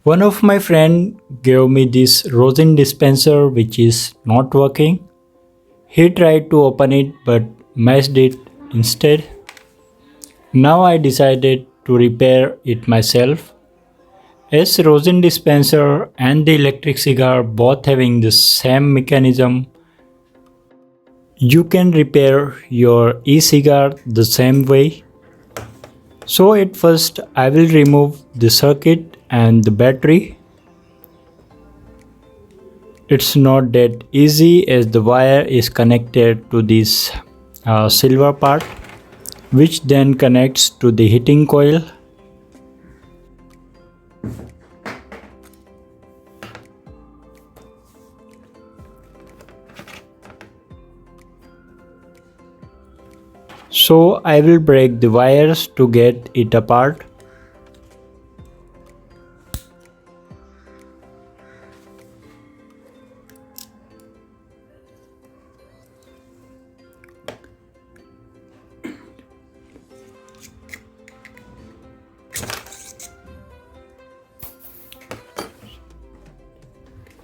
One of my friend gave me this rosin dispenser which is not working. He tried to open it but mashed it instead. Now I decided to repair it myself. As rosin dispenser and the electric cigar both having the same mechanism, you can repair your e-cigar the same way. So at first I will remove the circuit and the battery. It's not that easy as the wire is connected to this silver part, which then connects to the heating coil. So I will break the wires to get it apart.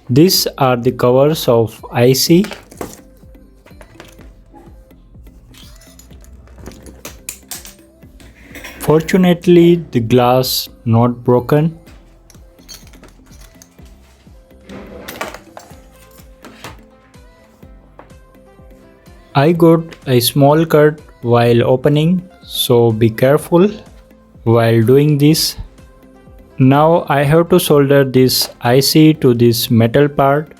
These are the covers of IC. Fortunately, the glass not broken. I got a small cut while opening, so be careful while doing this. Now I have to solder this IC to this metal part.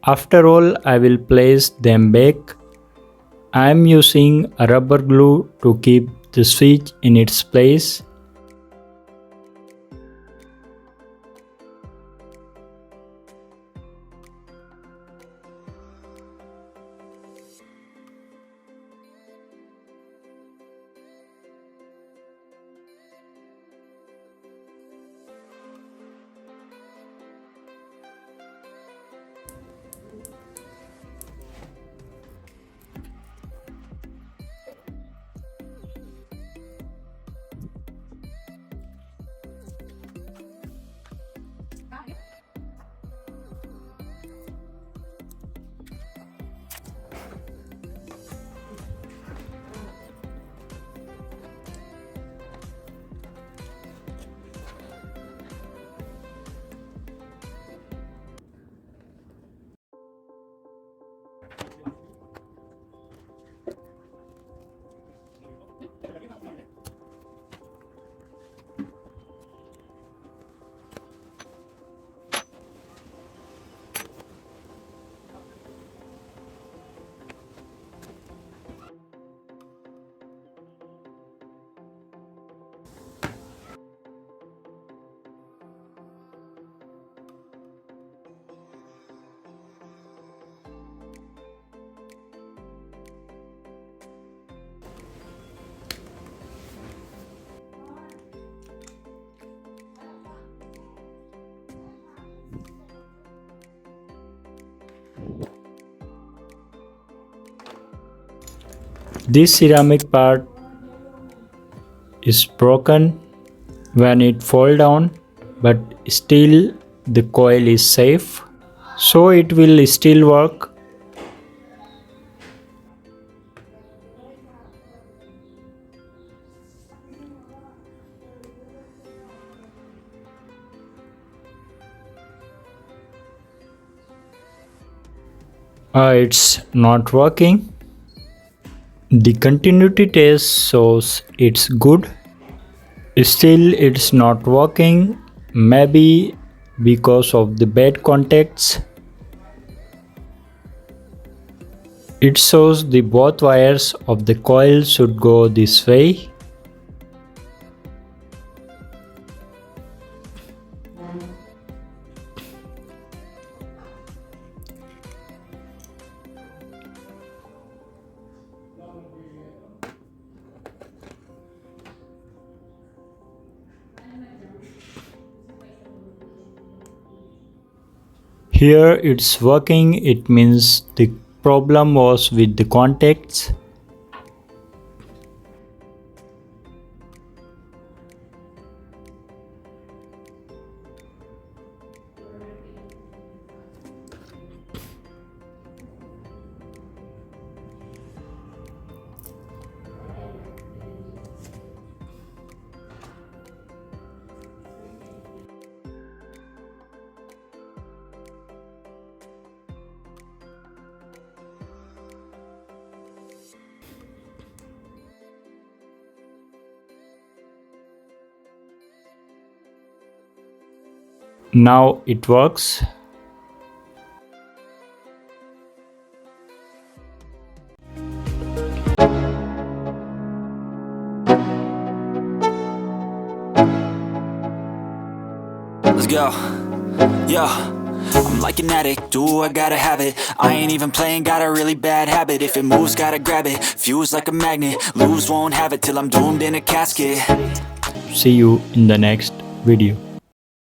After all, I will place them back. I am using a rubber glue to keep the switch in its place. This ceramic part is broken when it fall down, but still the coil is safe, so it will still work. It's not working. The continuity test shows it's good. Still it's not working, maybe because of the bad contacts. It shows the both wires of the coil should go this way. Here it's working, it means the problem was with the contacts. Now it works. Let's go. Yo, I'm like an addict, do I gotta have it. I ain't even playing, got a really bad habit. If it moves, gotta grab it, fuse like a magnet. Lose, won't have it till I'm doomed in a casket. See you in the next video.